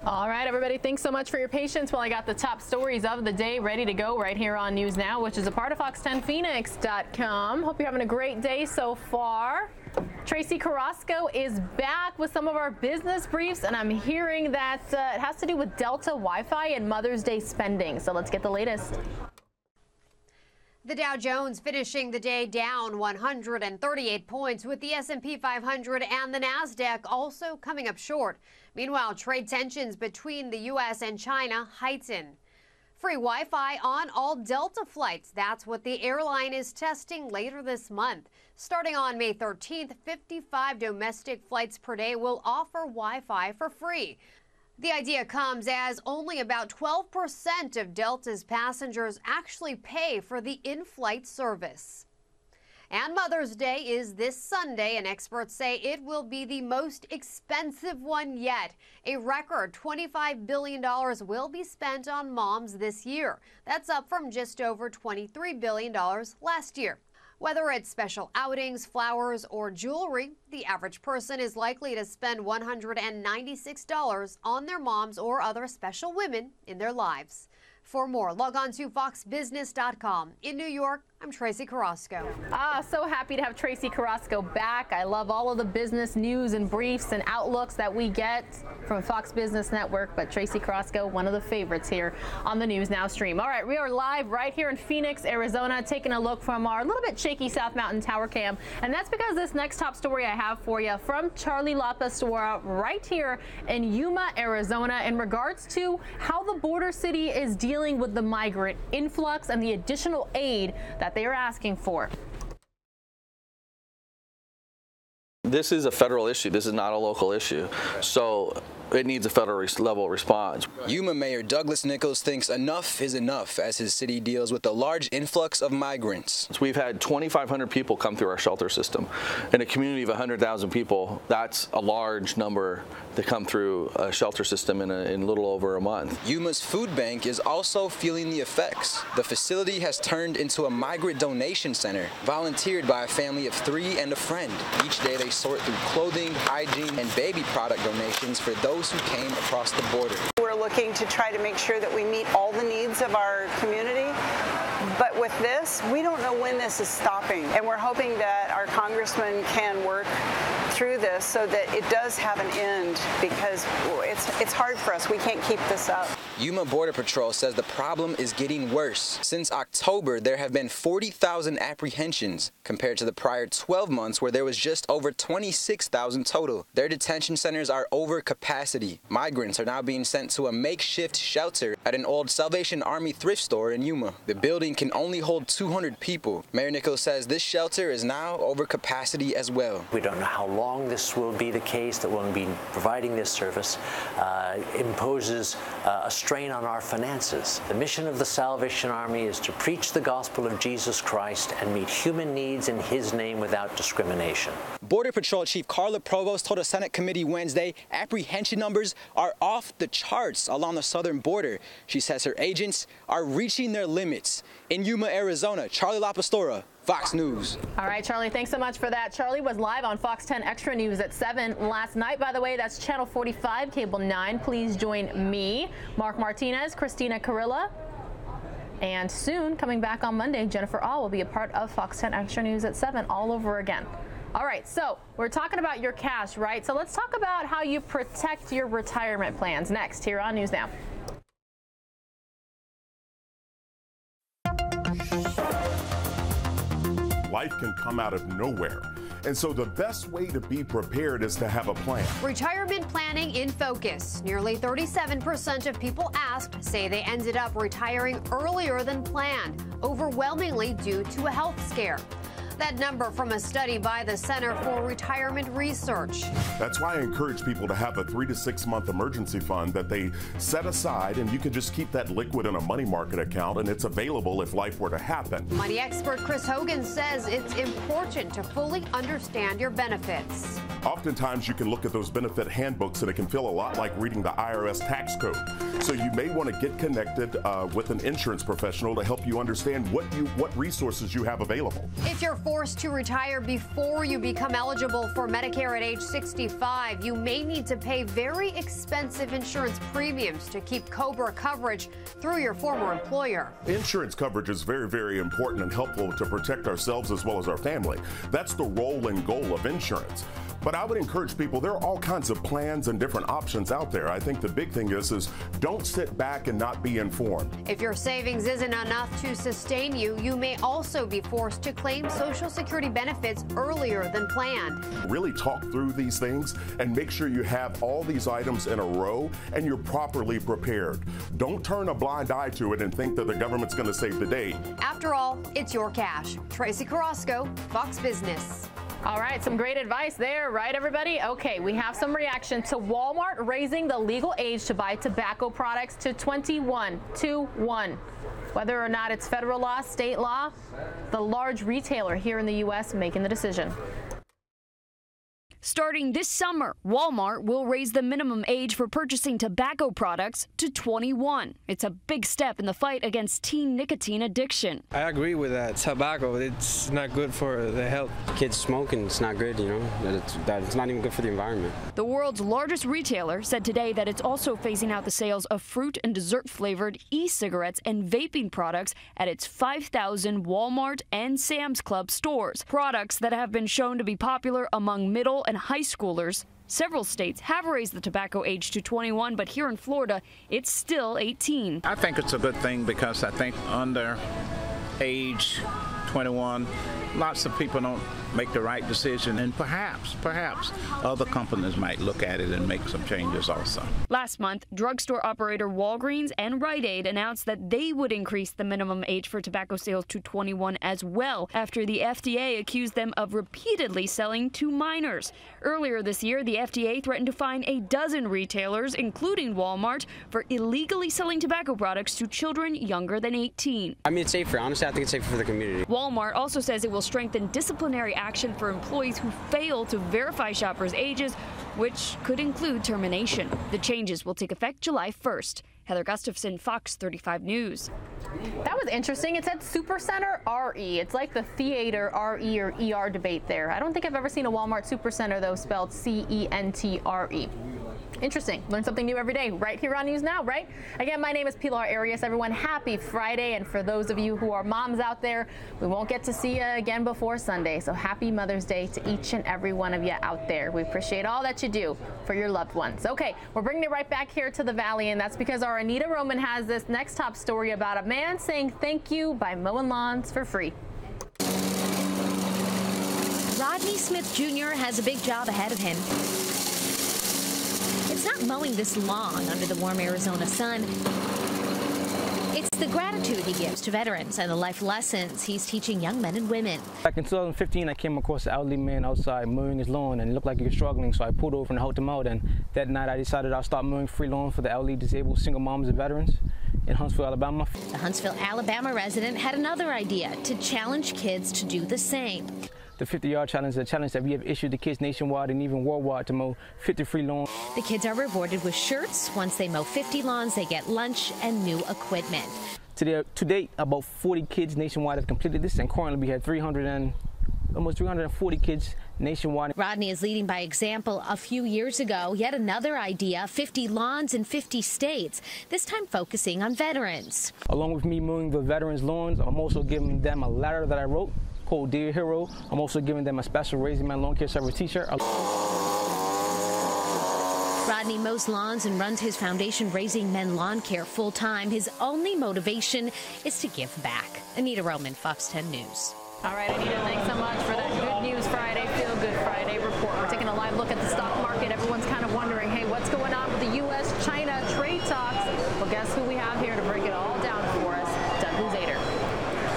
All right, everybody, thanks so much for your patience while I got the top stories of the day ready to go right here on News Now, which is a part of Fox10Phoenix.com. Hope you're having a great day so far. Tracy Carrasco is back with some of our business briefs, and I'm hearing that it has to do with Delta Wi-Fi and Mother's Day spending. So let's get the latest. The Dow Jones finishing the day down 138 points, with the S&P 500 and the Nasdaq also coming up short. Meanwhile, trade tensions between the U.S. and China heighten. Free Wi-Fi on all Delta flights. That's what the airline is testing later this month. Starting on May 13th, 55 domestic flights per day will offer Wi-Fi for free. The idea comes as only about 12% of Delta's passengers actually pay for the in-flight service. And Mother's Day is this Sunday, and experts say it will be the most expensive one yet. A record $25 billion will be spent on moms this year. That's up from just over $23 billion last year. Whether it's special outings, flowers, or jewelry, the average person is likely to spend $196 on their moms or other special women in their lives. For more, log on to foxbusiness.com. In New York, I'm Tracy Carrasco. So happy to have Tracy Carrasco back. I love all of the business news and briefs and outlooks that we get from Fox Business Network, but Tracy Carrasco, one of the favorites here on the News Now stream. All right, we are live right here in Phoenix, Arizona, taking a look from our little bit shaky South Mountain Tower cam, and that's because this next top story I have for you from Charlie La Pastora right here in Yuma, Arizona, in regards to how the border city is dealing with the migrant influx and the additional aid that they are asking for. This is a federal issue. This is not a local issue. So it needs a federal level response. Yuma Mayor Douglas Nichols thinks enough is enough as his city deals with the large influx of migrants. We've had 2,500 people come through our shelter system. In a community of 100,000 people, that's a large number to come through a shelter system in a little over a month. Yuma's food bank is also feeling the effects. The facility has turned into a migrant donation center, volunteered by a family of 3 and a friend. Each day they sort through clothing, hygiene, and baby product donations for those who came across the border. We're looking to try to make sure that we meet all the needs of our community. But with this, we don't know when this is stopping. And we're hoping that our congressman can work through this so that it does have an end, because it's hard for us. We can't keep this up. Yuma Border Patrol says the problem is getting worse. Since October, there have been 40,000 apprehensions compared to the prior 12 months where there was just over 26,000 total. Their detention centers are over capacity. Migrants are now being sent to a makeshift shelter at an old Salvation Army thrift store in Yuma. The building can only hold 200 people. Mayor Nichols says this shelter is now over capacity as well. We don't know how long this will be the case, that we'll be providing this service. Imposes a strain on our finances. The mission of the Salvation Army is to preach the gospel of Jesus Christ and meet human needs in His name without discrimination. Border Patrol Chief Carla Provost told a Senate committee Wednesday apprehension numbers are off the charts along the southern border. She says her agents are reaching their limits. In Yuma, Arizona, Charlie La Pastora, Fox News. All right, Charlie, thanks so much for that. Charlie was live on Fox 10 Extra News at 7 last night. By the way, that's Channel 45, Cable 9. Please join me, Mark Martinez, Christina Carilla. And soon, coming back on Monday, Jennifer All will be a part of Fox 10 Extra News at 7 all over again. All right, so we're talking about your cash, right? So let's talk about how you protect your retirement plans next here on News Now. Life can come out of nowhere. And so the best way to be prepared is to have a plan. Retirement planning in focus. Nearly 37% of people asked say they ended up retiring earlier than planned, overwhelmingly due to a health scare. That number from a study by the Center for Retirement Research. That's why I encourage people to have a 3 to 6 month emergency fund that they set aside, and you can just keep that liquid in a money market account, and it's available if life were to happen. Money expert Chris Hogan says it's important to fully understand your benefits. Oftentimes you can look at those benefit handbooks and it can feel a lot like reading the IRS tax code. So you may want to get connected with an insurance professional to help you understand what resources you have available. If you're forced to retire before you become eligible for Medicare at age 65, you may need to pay very expensive insurance premiums to keep COBRA coverage through your former employer. Insurance coverage is very, very important and helpful to protect ourselves as well as our family. That's the role and goal of insurance. But I would encourage people, there are all kinds of plans and different options out there. I think the big thing is don't sit back and not be informed. If your savings isn't enough to sustain you, you may also be forced to claim Social Security benefits earlier than planned. Really talk through these things and make sure you have all these items in a row and you're properly prepared. Don't turn a blind eye to it and think that the government's going to save the day. After all, it's your cash. Tracy Carrasco, Fox Business. All right, some great advice there, right, everybody? Okay, we have some reaction to Walmart raising the legal age to buy tobacco products to 21. Whether or not it's federal law, state law, the large retailer here in the U.S. making the decision. Starting this summer, Walmart will raise the minimum age for purchasing tobacco products to 21. It's a big step in the fight against teen nicotine addiction. I agree with that. Tobacco, it's not good for the health. Kids smoking, it's not good, it's not even good for the environment. The world's largest retailer said today that it's also phasing out the sales of fruit and dessert-flavored e-cigarettes and vaping products at its 5,000 Walmart and Sam's Club stores. Products that have been shown to be popular among middle and high schoolers. Several states have raised the tobacco age to 21, but here in Florida, it's still 18. I think it's a good thing because I think under age 21, lots of people don't make the right decision, and perhaps other companies might look at it and make some changes also. Last month, drugstore operator Walgreens and Rite Aid announced that they would increase the minimum age for tobacco sales to 21 as well, after the FDA accused them of repeatedly selling to minors. Earlier this year, the FDA threatened to fine a dozen retailers, including Walmart, for illegally selling tobacco products to children younger than 18. I mean, it's safer. Honestly, I think it's safer for the community. Walmart also says it will strengthen disciplinary action for employees who fail to verify shoppers' ages, which could include termination. The changes will take effect July 1st. Heather Gustafson, Fox 35 News. That was interesting. It said Supercenter RE. It's like the theater RE or ER debate there. I don't think I've ever seen a Walmart Supercenter, though, spelled CENTRE. Interesting. Learn something new every day right here on News Now, right? Again, my name is Pilar Arias. Everyone, happy Friday. And for those of you who are moms out there, we won't get to see you again before Sunday. So happy Mother's Day to each and every one of you out there. We appreciate all that you do for your loved ones. Okay, we're bringing it right back here to the Valley, and that's because our Anita Roman has this next top story about a man saying thank you by mowing lawns for free. Rodney Smith Jr. has a big job ahead of him. It's not mowing this lawn under the warm Arizona sun. It's the gratitude he gives to veterans and the life lessons he's teaching young men and women. Back in 2015, I came across an elderly man outside mowing his lawn, and it looked like he was struggling, so I pulled over and helped him out. And that night, I decided I'll start mowing free lawn for the elderly, disabled, single moms and veterans in Huntsville, Alabama. The Huntsville, Alabama resident had another idea to challenge kids to do the same. The 50-yard challenge is a challenge that we have issued to kids nationwide and even worldwide to mow 50 free lawns. The kids are rewarded with shirts. Once they mow 50 lawns, they get lunch and new equipment. To date, about 40 kids nationwide have completed this, and currently we have almost 340 kids nationwide. Rodney is leading by example. A few years ago, yet another idea, 50 lawns in 50 states, this time focusing on veterans. Along with me mowing the veterans' lawns, I'm also giving them a letter that I wrote called Dear Hero. I'm also giving them a special Raising My Lawn Care Service t-shirt. Rodney mows lawns and runs his foundation Raising Men Lawn Care full-time. His only motivation is to give back. Anita Roman, Fox 10 News. All right, Anita, thanks so much for that Good News Friday, Feel Good Friday report. We're taking a live look at the stock market. Everyone's kind of wondering, hey, what's going on with the U.S.-China trade talks? Well, guess who we have here to break it all down for us? Doug Luzader.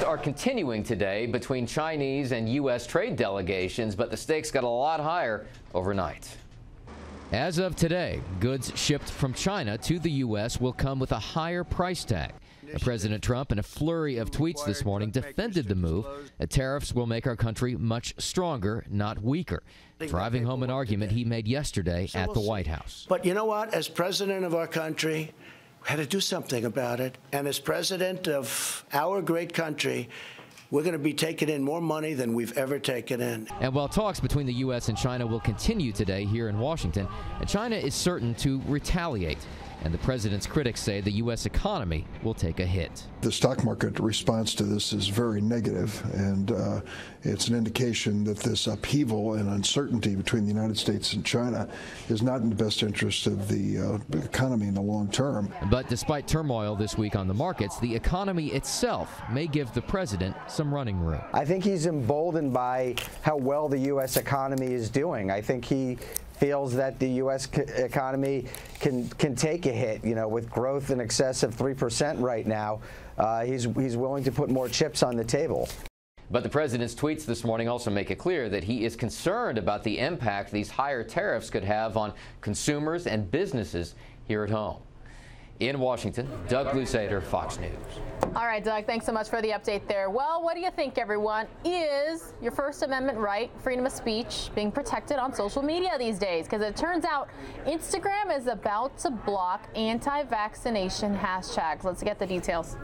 Are continuing today between Chinese and U.S. trade delegations, but the stakes got a lot higher overnight. As of today, goods shipped from China to the U.S. will come with a higher price tag. President Trump, in a flurry of tweets this morning, defended the move. Tariffs will make our country much stronger, not weaker, driving home an argument he made yesterday at the White House. But you know what? As president of our country, we had to do something about it. And as president of our great country, we're going to be taking in more money than we've ever taken in. And while talks between the U.S. and China will continue today here in Washington, China is certain to retaliate. And the president's critics say the U.S. economy will take a hit. The stock market response to this is very negative, and it's an indication that this upheaval and uncertainty between the United States and China is not in the best interest of the economy in the long term. But despite turmoil this week on the markets, the economy itself may give the president some running room. I think he's emboldened by how well the U.S. economy is doing. I think he feels that the U.S. economy can take a hit, with growth in excess of 3% right now. He's willing to put more chips on the table. But the president's tweets this morning also make it clear that he is concerned about the impact these higher tariffs could have on consumers and businesses here at home. In Washington, Doug Lusader, Fox News. All right, Doug, thanks so much for the update there. Well, what do you think, everyone? Is your First Amendment right, freedom of speech, being protected on social media these days? Because it turns out Instagram is about to block anti-vaccination hashtags. Let's get the details.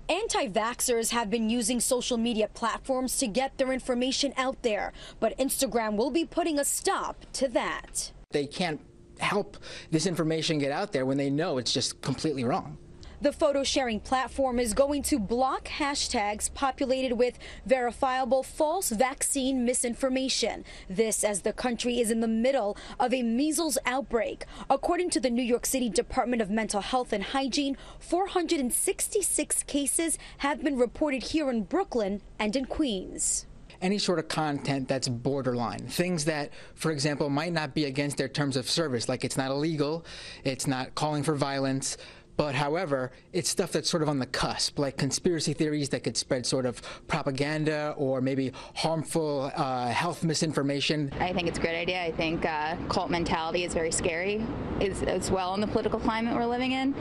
Anti-vaxxers have been using social media platforms to get their information out there, but Instagram will be putting a stop to that. They can't help this information get out there when they know it's just completely wrong. The photo sharing platform is going to block hashtags populated with verifiable false vaccine misinformation. This as the country is in the middle of a measles outbreak. According to the New York City Department of Mental Health and Hygiene, 466 cases have been reported here in Brooklyn and in Queens. Any sort of content that's borderline, things that, for example, might not be against their terms of service, like it's not illegal, it's not calling for violence, but however, it's stuff that's sort of on the cusp, like conspiracy theories that could spread sort of propaganda or maybe harmful health misinformation. I think it's a great idea. I think cult mentality is very scary as well in the political climate we're living in.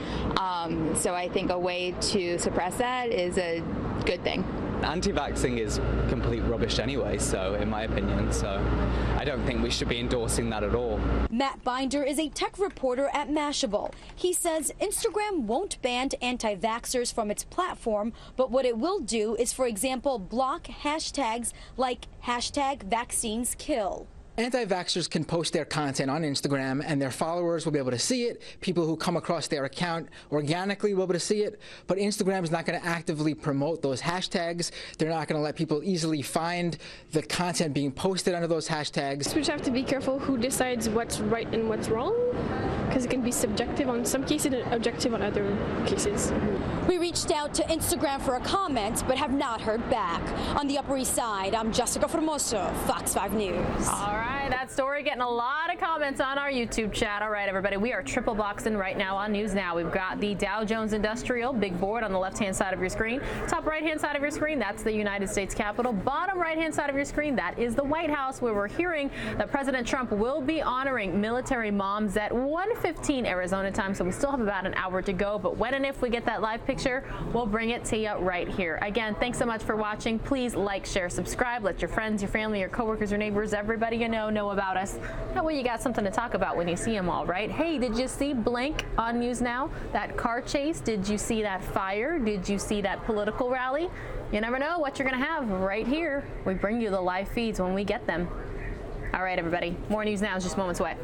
So I think a way to suppress that is a good thing. Anti-vaxxing is complete rubbish anyway, so in my opinion, so I don't think we should be endorsing that at all. Matt Binder is a tech reporter at Mashable. He says Instagram won't ban anti-vaxxers from its platform, but what it will do is, for example, block hashtags like #VaccinesKill. Anti-vaxxers can post their content on Instagram and their followers will be able to see it. People who come across their account organically will be able to see it. But Instagram is not going to actively promote those hashtags. They're not going to let people easily find the content being posted under those hashtags. We just have to be careful who decides what's right and what's wrong, because it can be subjective on some cases and objective on other cases. We reached out to Instagram for a comment, but have not heard back. On the Upper East Side, I'm Jessica Formoso, Fox 5 News. All right, that story getting a lot of comments on our YouTube chat. All right, everybody, we are triple boxing right now on News Now. We've got the Dow Jones Industrial, big board on the left-hand side of your screen. Top right-hand side of your screen, that's the United States Capitol. Bottom right-hand side of your screen, that is the White House, where we're hearing that President Trump will be honoring military moms at 1:15 Arizona time, so we still have about an hour to go. But when and if we get that live picture, we'll bring it to you right here. Again, thanks so much for watching. Please like, share, subscribe. Let your friends, your family, your coworkers, your neighbors, everybody you know about us. That way you got something to talk about when you see them all, right? Hey, did you see blank on News Now? That car chase? Did you see that fire? Did you see that political rally? You never know what you're going to have right here. We bring you the live feeds when we get them. All right, everybody. More News Now is just moments away.